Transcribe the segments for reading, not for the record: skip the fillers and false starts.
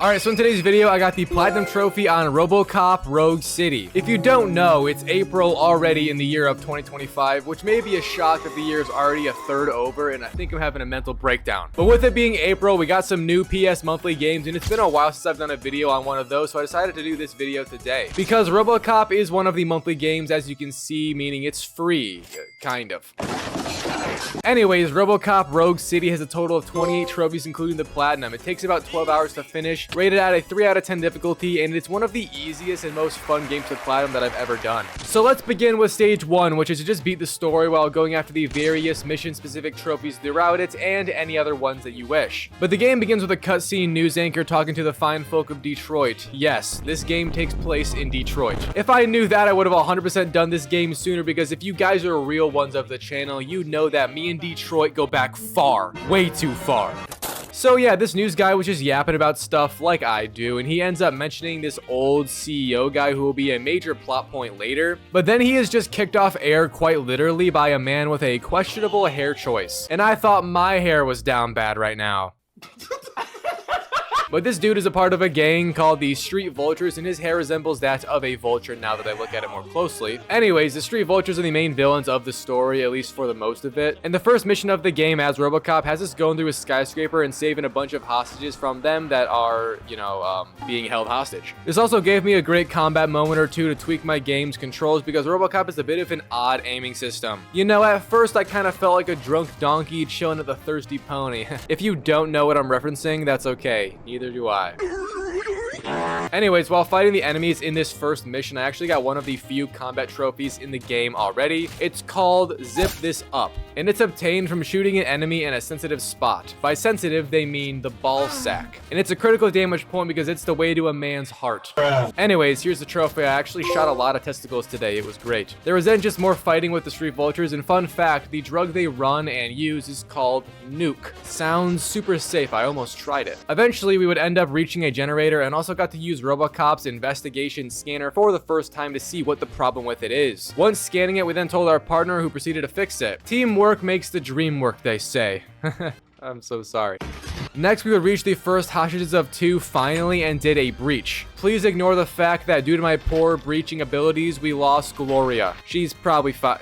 Alright, so in today's video, I got the Platinum Trophy on RoboCop Rogue City. If you don't know, it's April already in the year of 2025, which may be a shock that the year is already a third over, and I think I'm having a mental breakdown. But with it being April, we got some new PS monthly games, and it's been a while since I've done a video on one of those, so I decided to do this video today. Because RoboCop is one of the monthly games, as you can see, meaning it's free, kind of. Anyways, RoboCop Rogue City has a total of 28 trophies, including the Platinum. It takes about 12 hours to finish, rated at a 3 out of 10 difficulty, and it's one of the easiest and most fun games to Platinum that I've ever done. So let's begin with stage 1, which is to just beat the story while going after the various mission-specific trophies throughout it, and any other ones that you wish. But the game begins with a cutscene news anchor talking to the fine folk of Detroit. Yes, this game takes place in Detroit. If I knew that, I would have 100% done this game sooner, because if you guys are real ones of the channel, you know that me and Detroit go back far, way too far. So yeah, this news guy was just yapping about stuff like I do, and he ends up mentioning this old CEO guy who will be a major plot point later, but then he is just kicked off air quite literally by a man with a questionable hair choice. And I thought my hair was down bad right now. But this dude is a part of a gang called the Street Vultures, and his hair resembles that of a vulture now that I look at it more closely. Anyways, the Street Vultures are the main villains of the story, at least for the most of it. And the first mission of the game as RoboCop has us going through a skyscraper and saving a bunch of hostages from them that are, being held hostage. This also gave me a great combat moment or two to tweak my game's controls, because RoboCop is a bit of an odd aiming system. You know, at first I kind of felt like a drunk donkey chilling at the Thirsty Pony. If you don't know what I'm referencing, that's okay. Neither do I. Anyways, while fighting the enemies in this first mission, I actually got one of the few combat trophies in the game already. It's called Zip This Up, and it's obtained from shooting an enemy in a sensitive spot. By sensitive, they mean the ball sack. And it's a critical damage point because it's the way to a man's heart. Anyways, here's the trophy. I actually shot a lot of testicles today. It was great. There was then just more fighting with the Street Vultures, and fun fact, the drug they run and use is called Nuke. Sounds super safe. I almost tried it. Eventually, we would end up reaching a generator, and also got to use RoboCop's investigation scanner for the first time to see what the problem with it is. Once scanning it, we then told our partner, who proceeded to fix it. Teamwork makes the dream work, they say. I'm so sorry. Next, we would reach the first hostages of 2 finally and did a breach. Please ignore the fact that due to my poor breaching abilities, we lost Gloria. She's probably fine.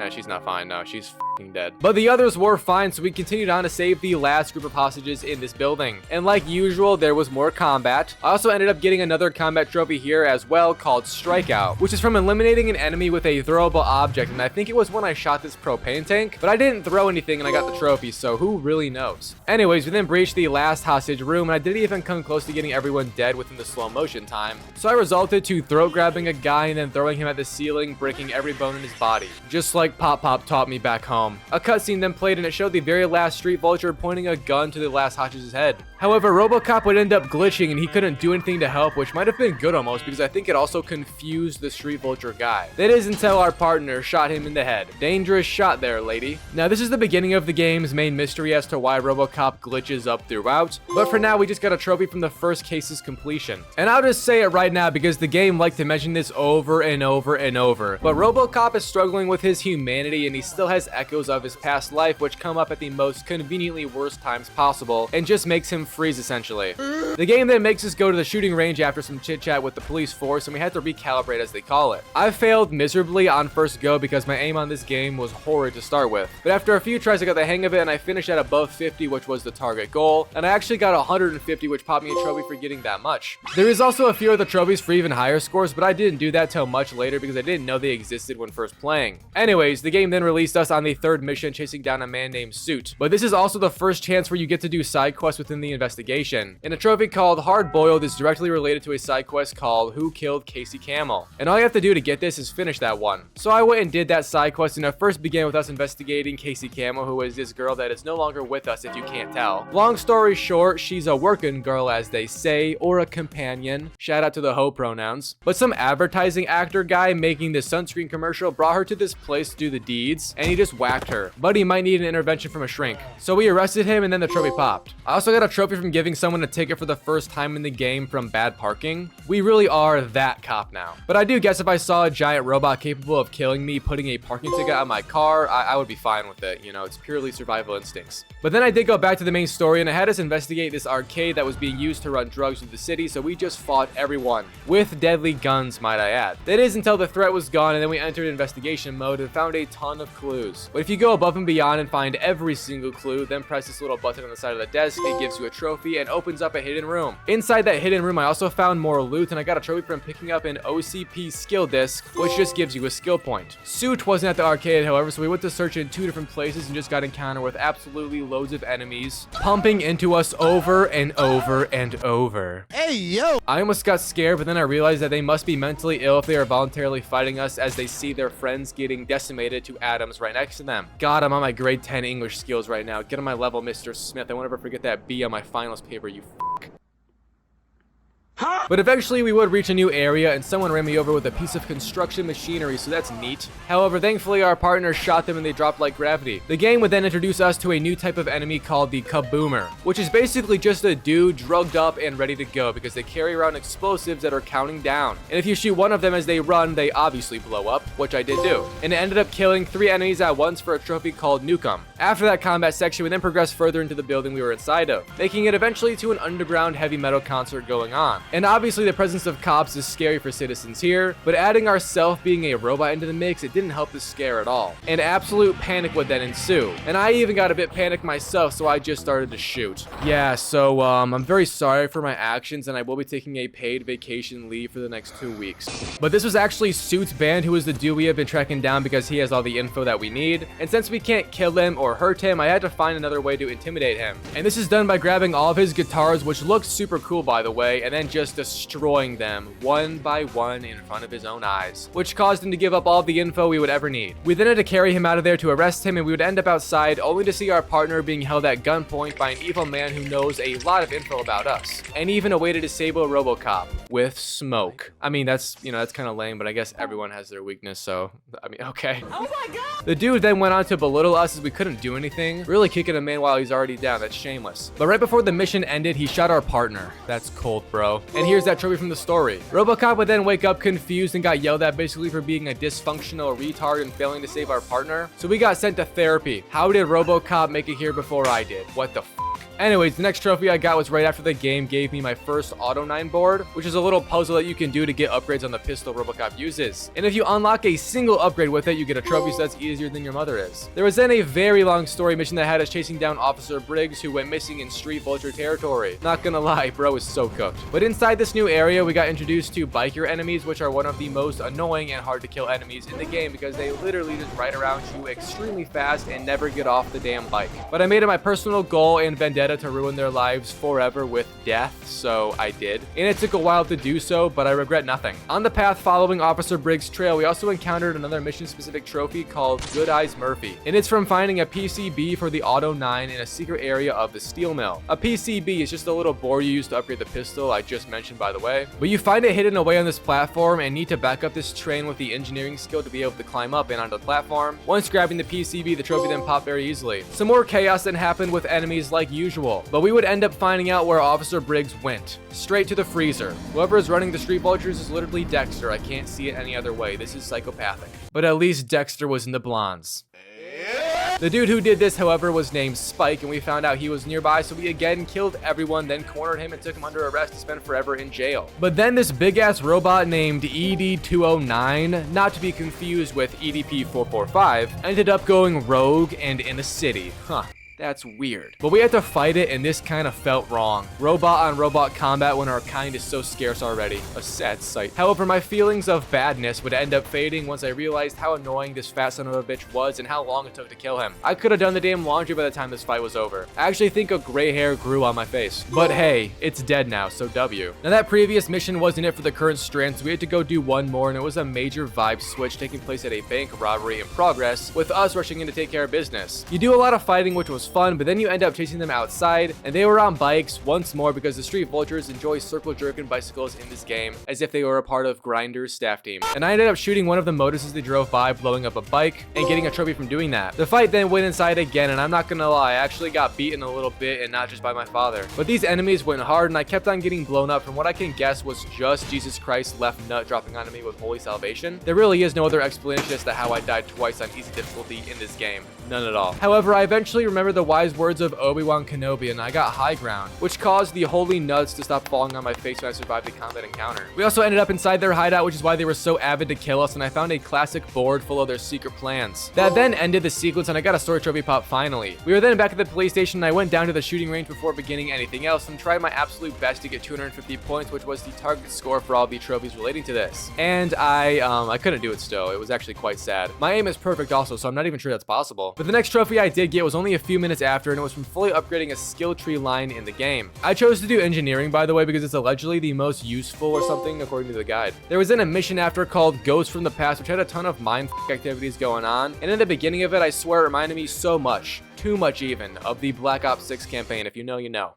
She's not fine. No, she's f***ing dead. But the others were fine, so we continued on to save the last group of hostages in this building. And like usual, there was more combat. I also ended up getting another combat trophy here as well, called Strikeout, which is from eliminating an enemy with a throwable object. And I think it was when I shot this propane tank, but I didn't throw anything and I got the trophy, so who really knows? Anyways, we then breached the last hostage room, and I didn't even come close to getting everyone dead within the slow motion time. So I resorted to throat grabbing a guy and then throwing him at the ceiling, breaking every bone in his body. Just like Pop Pop taught me back home. A cutscene then played, and it showed the very last Street Vulture pointing a gun to the last hostage's head. However, RoboCop would end up glitching, and he couldn't do anything to help, which might have been good almost, because I think it also confused the Street Vulture guy. That is until our partner shot him in the head. Dangerous shot there, lady. Now, this is the beginning of the game's main mystery as to why RoboCop glitches up throughout, but for now, we just got a trophy from the first case's completion. And I'll just say it right now, because the game liked to mention this over and over and over, but RoboCop is struggling with his humanity, and he still has echoes of his past life, which come up at the most conveniently worst times possible, and just makes him freeze essentially. The game then makes us go to the shooting range after some chit chat with the police force, and we had to recalibrate, as they call it. I failed miserably on first go because my aim on this game was horrid to start with, but after a few tries I got the hang of it, and I finished at above 50, which was the target goal, and I actually got 150, which popped me a trophy for getting that much. There is also a few other trophies for even higher scores, but I didn't do that till much later because I didn't know they existed when first playing. Anyways, the game then released us on the third mission, chasing down a man named Suit. But this is also the first chance where you get to do side quests within the investigation. And a trophy called Hard Boiled is directly related to a side quest called Who Killed Casey Camel. And all you have to do to get this is finish that one. So I went and did that side quest, and it first began with us investigating Casey Camel, who is this girl that is no longer with us if you can't tell. Long story short, she's a working girl, as they say, or a companion. Shout out to the hoe pronouns. But some advertising actor guy making the sunscreen commercial brought her to this place to do the deeds, and he just whacked her. But he might need an intervention from a shrink. So we arrested him, and then the trophy popped. I also got a trophy from giving someone a ticket for the first time in the game from bad parking. We really are that cop now. But I do guess if I saw a giant robot capable of killing me putting a parking ticket on my car, I would be fine with it. You know, it's purely survival instincts. But then I did go back to the main story and I had us investigate this arcade that was being used to run drugs through the city, so we just fought everyone. With deadly guns, might I add. That is until the threat was gone and then we entered investigation mode and found a ton of clues. But if you go above and beyond and find every single clue, then press this little button on the side of the desk, it gives you a trophy and opens up a hidden room. Inside that hidden room, I also found more loot and I got a trophy from picking up an OCP skill disc, which just gives you a skill point. Suit wasn't at the arcade, however, so we went to search in 2 different places and just got encountered with absolutely loads of enemies pumping into us over and over and over. Hey, yo! I almost got scared, but then I realized that they must be mentally ill if they are voluntarily fighting us as they see their friends getting decimated to atoms right next to them. God, I'm on my grade 10 English skills right now. Get on my level, Mr. Smith. I won't ever forget that B on my finals paper, you f***. But eventually we would reach a new area and someone ran me over with a piece of construction machinery, so that's neat. However, thankfully our partner shot them and they dropped like gravity. The game would then introduce us to a new type of enemy called the Kaboomer, which is basically just a dude drugged up and ready to go because they carry around explosives that are counting down. And if you shoot one of them as they run, they obviously blow up, which I did do. And it ended up killing 3 enemies at once for a trophy called Nukem. After that combat section, we then progressed further into the building we were inside of, making it eventually to an underground heavy metal concert going on. And obviously the presence of cops is scary for citizens here, but adding ourself being a robot into the mix, it didn't help the scare at all. And absolute panic would then ensue. And I even got a bit panicked myself, so I just started to shoot. Yeah, so I'm very sorry for my actions and I will be taking a paid vacation leave for the next 2 weeks. But this was actually Suit's band, who is the dude we have been tracking down because he has all the info that we need. And since we can't kill him or hurt him, I had to find another way to intimidate him. And this is done by grabbing all of his guitars, which looks super cool by the way, and then just destroying them one by one in front of his own eyes, which caused him to give up all the info we would ever need. We then had to carry him out of there to arrest him, and we would end up outside only to see our partner being held at gunpoint by an evil man who knows a lot of info about us, and even a way to disable RoboCop with smoke. I mean, that's kind of lame, but I guess everyone has their weakness, so I mean, okay. Oh my god! The dude then went on to belittle us as we couldn't do anything, really kicking a man while he's already down. That's shameless. But right before the mission ended, he shot our partner. That's cold, bro. And here's that trophy from the story. RoboCop would then wake up confused and got yelled at basically for being a dysfunctional retard and failing to save our partner. So we got sent to therapy. How did RoboCop make it here before I did? What the f? Anyways, the next trophy I got was right after the game gave me my first Auto 9 board, which is a little puzzle that you can do to get upgrades on the pistol RoboCop uses. And if you unlock a single upgrade with it, you get a trophy, so that's easier than your mother is. There was then a very long story mission that had us chasing down Officer Briggs, who went missing in Street Vulture territory. Not gonna lie, bro is so cooked. But inside this new area, we got introduced to biker enemies, which are one of the most annoying and hard to kill enemies in the game because they literally just ride around you extremely fast and never get off the damn bike. But I made it my personal goal and vendetta to ruin their lives forever with death, so I did. And it took a while to do so, but I regret nothing. On the path following Officer Briggs' trail, we also encountered another mission-specific trophy called Good Eyes Murphy, and it's from finding a PCB for the Auto 9 in a secret area of the steel mill. A PCB is just a little board you use to upgrade the pistol I just mentioned, by the way, but you find it hidden away on this platform and need to back up this train with the engineering skill to be able to climb up and onto the platform. Once grabbing the PCB, the trophy then popped very easily. Some more chaos then happened with enemies like usual, but we would end up finding out where Officer Briggs went. Straight to the freezer. Whoever is running the Street Vultures is literally Dexter. I can't see it any other way. This is psychopathic. But at least Dexter was in the blondes. The dude who did this, however, was named Spike, and we found out he was nearby, so we again killed everyone, then cornered him and took him under arrest to spend forever in jail. But then this big-ass robot named ED-209, not to be confused with EDP-445, ended up going rogue and in a city. Huh. That's weird. But we had to fight it, and this kind of felt wrong. Robot on robot combat when our kind is so scarce already. A sad sight. However, my feelings of badness would end up fading once I realized how annoying this fat son of a bitch was and how long it took to kill him. I could have done the damn laundry by the time this fight was over. I actually think a gray hair grew on my face. But hey, it's dead now, so W. Now that previous mission wasn't it for the current strand, so we had to go do one more, and it was a major vibe switch taking place at a bank robbery in progress, with us rushing in to take care of business. You do a lot of fighting, which was fun, but then you end up chasing them outside, and they were on bikes once more because the Street Vultures enjoy circle jerking bicycles in this game as if they were a part of Grinder's staff team. And I ended up shooting one of the motors as they drove by, blowing up a bike and getting a trophy from doing that. The fight then went inside again, and I'm not gonna lie, I actually got beaten a little bit, and not just by my father. But these enemies went hard, and I kept on getting blown up from what I can guess was just Jesus Christ left nut dropping onto me with holy salvation. There really is no other explanation as to how I died twice on easy difficulty in this game. None at all. However, I eventually remembered the wise words of Obi-Wan Kenobi and I got high ground, which caused the holy nuts to stop falling on my face when I survived the combat encounter. We also ended up inside their hideout, which is why they were so avid to kill us, and I found a classic board full of their secret plans. That then ended the sequence and I got a story trophy pop finally. We were then back at the police station and I went down to the shooting range before beginning anything else and tried my absolute best to get 250 points, which was the target score for all the trophies relating to this. And I couldn't do it still. It was actually quite sad. My aim is perfect also, so I'm not even sure that's possible. But the next trophy I did get was only a few minutes after, and it was from fully upgrading a skill tree line in the game. I chose to do engineering, by the way, because it's allegedly the most useful or something according to the guide. There was then a mission after called Ghosts from the Past, which had a ton of mindfuck activities going on, and in the beginning of it, I swear it reminded me so much, too much even, of the Black Ops 6 campaign. If you know, you know.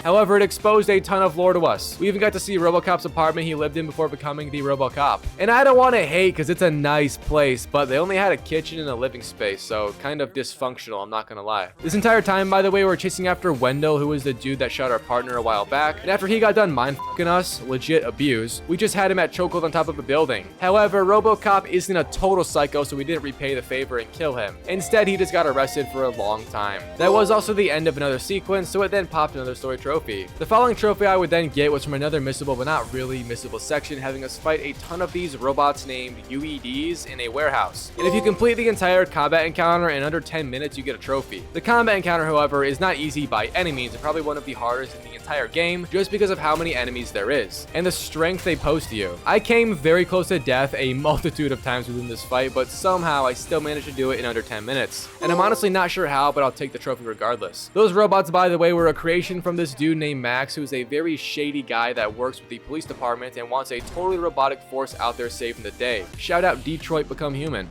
However, it exposed a ton of lore to us. We even got to see RoboCop's apartment he lived in before becoming the RoboCop. And I don't want to hate because it's a nice place, but they only had a kitchen and a living space, so kind of dysfunctional, I'm not gonna lie. This entire time, by the way, we were chasing after Wendell, who was the dude that shot our partner a while back, and after he got done mind-fucking us, legit abuse, we just had him at chokehold on top of a building. However, RoboCop isn't a total psycho, so we didn't repay the favor and kill him. Instead, he just got arrested for a long time. That was also the end of another sequence, so it then popped another story trophy. The following trophy I would then get was from another missable but not really missable section, having us fight a ton of these robots named UEDs in a warehouse. And if you complete the entire combat encounter in under 10 minutes, you get a trophy. The combat encounter, however, is not easy by any means and probably one of the hardest in the entire game just because of how many enemies there is and the strength they pose to you. I came very close to death a multitude of times within this fight, but somehow I still managed to do it in under 10 minutes. And I'm honestly not sure how, but I'll take the trophy regardless. Those robots, by the way, were a creation from this dude named Max, who's a very shady guy that works with the police department and wants a totally robotic force out there saving the day. Shout out Detroit Become Human.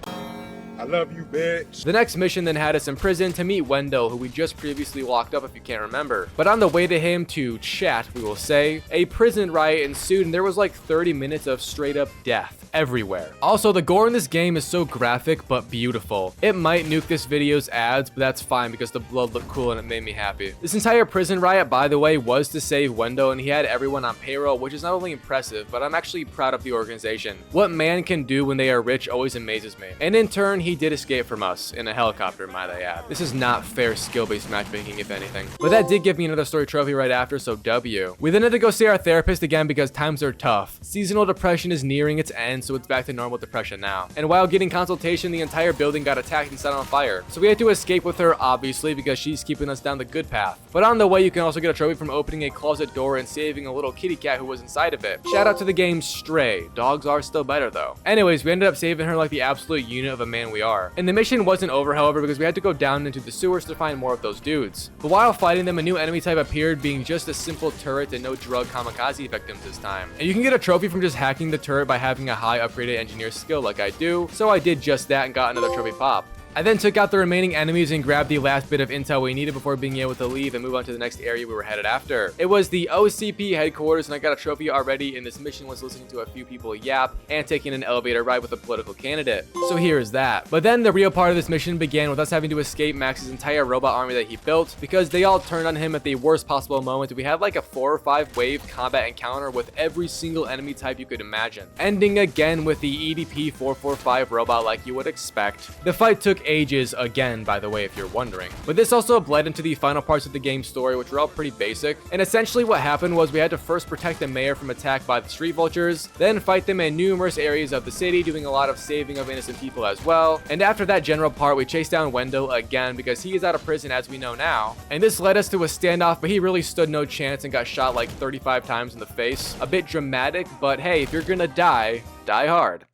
I love you, bitch. The next mission then had us in prison to meet Wendell, who we just previously locked up if you can't remember. But on the way to him to chat, we will say, a prison riot ensued and there was like 30 minutes of straight up death everywhere. Also, the gore in this game is so graphic but beautiful. It might nuke this video's ads, but that's fine because the blood looked cool and it made me happy. This entire prison riot, by the way, was to save Wendell, and he had everyone on payroll, which is not only impressive, but I'm actually proud of the organization. What man can do when they are rich always amazes me. And in turn, he did escape from us in a helicopter, might I add. This is not fair skill-based matchmaking, if anything. But that did give me another story trophy right after, so W. We then had to go see our therapist again because times are tough. Seasonal depression is nearing its end, so it's back to normal depression now. And while getting consultation, the entire building got attacked and set on fire. So we had to escape with her, obviously, because she's keeping us down the good path. But on the way, you can also get a trophy from opening a closet door and saving a little kitty cat who was inside of it. Shout out to the game Stray. Dogs are still better though. Anyways, we ended up saving her like the absolute unit of a man we are. And the mission wasn't over, however, because we had to go down into the sewers to find more of those dudes. But while fighting them, a new enemy type appeared, being just a simple turret and no drug kamikaze victims this time. And you can get a trophy from just hacking the turret by having a high upgraded engineer skill like I do, so I did just that and got another trophy pop. I then took out the remaining enemies and grabbed the last bit of intel we needed before being able to leave and move on to the next area we were headed after. It was the OCP headquarters, and I got a trophy already, and this mission was listening to a few people yap and taking an elevator ride with a political candidate. So here is that. But then the real part of this mission began with us having to escape Max's entire robot army that he built because they all turned on him at the worst possible moment. We had like a 4 or 5 wave combat encounter with every single enemy type you could imagine, ending again with the EDP 445 robot like you would expect. The fight took ages again, by the way, if you're wondering. But this also bled into the final parts of the game's story, which were all pretty basic. And essentially what happened was we had to first protect the mayor from attack by the street vultures, then fight them in numerous areas of the city, doing a lot of saving of innocent people as well. And after that general part, we chased down Wendell again because he is out of prison as we know now. And this led us to a standoff, but he really stood no chance and got shot like 35 times in the face. A bit dramatic, but hey, if you're gonna die, die hard.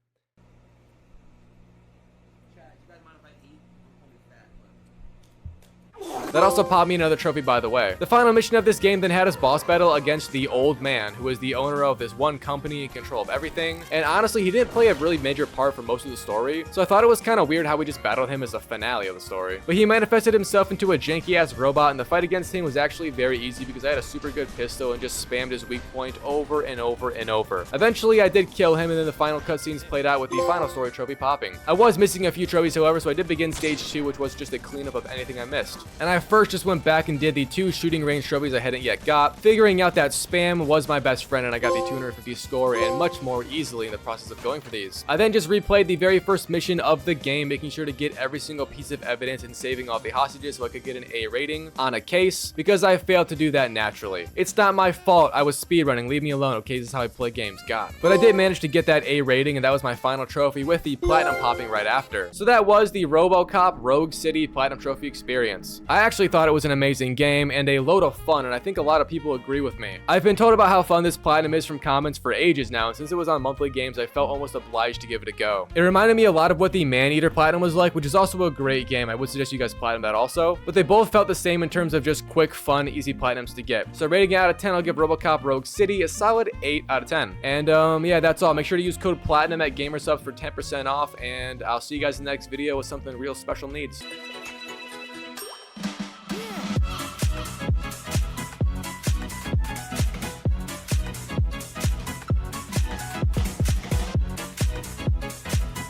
That also popped me another trophy, by the way. The final mission of this game then had us boss battle against the old man, who is the owner of this one company in control of everything. And honestly, he didn't play a really major part for most of the story, so I thought it was kind of weird how we just battled him as a finale of the story. But he manifested himself into a janky-ass robot, and the fight against him was actually very easy because I had a super good pistol and just spammed his weak point over and over and over. Eventually, I did kill him, and then the final cutscenes played out with the final story trophy popping. I was missing a few trophies, however, so I did begin stage 2, which was just a cleanup of anything I missed. And and I first just went back and did the 2 shooting range trophies I hadn't yet got, figuring out that spam was my best friend and I got the 250 score and much more easily in the process of going for these. I then just replayed the very first mission of the game, making sure to get every single piece of evidence and saving all the hostages so I could get an A rating on a case, because I failed to do that naturally. It's not my fault, I was speedrunning, leave me alone, okay, this is how I play games, God. But I did manage to get that A rating, and that was my final trophy with the platinum popping right after. So that was the RoboCop Rogue City Platinum Trophy experience. I actually thought it was an amazing game and a load of fun, and I think a lot of people agree with me. I've been told about how fun this platinum is from comments for ages now, and since it was on monthly games, I felt almost obliged to give it a go. It reminded me a lot of what the Maneater Platinum was like, which is also a great game. I would suggest you guys platinum that also, but they both felt the same in terms of just quick, fun, easy platinums to get. So rating it out of 10, I'll give RoboCop Rogue City a solid 8 out of 10. And yeah, that's all. Make sure to use code PLATINUM at GamerSubs for 10% off, and I'll see you guys in the next video with something real special needs.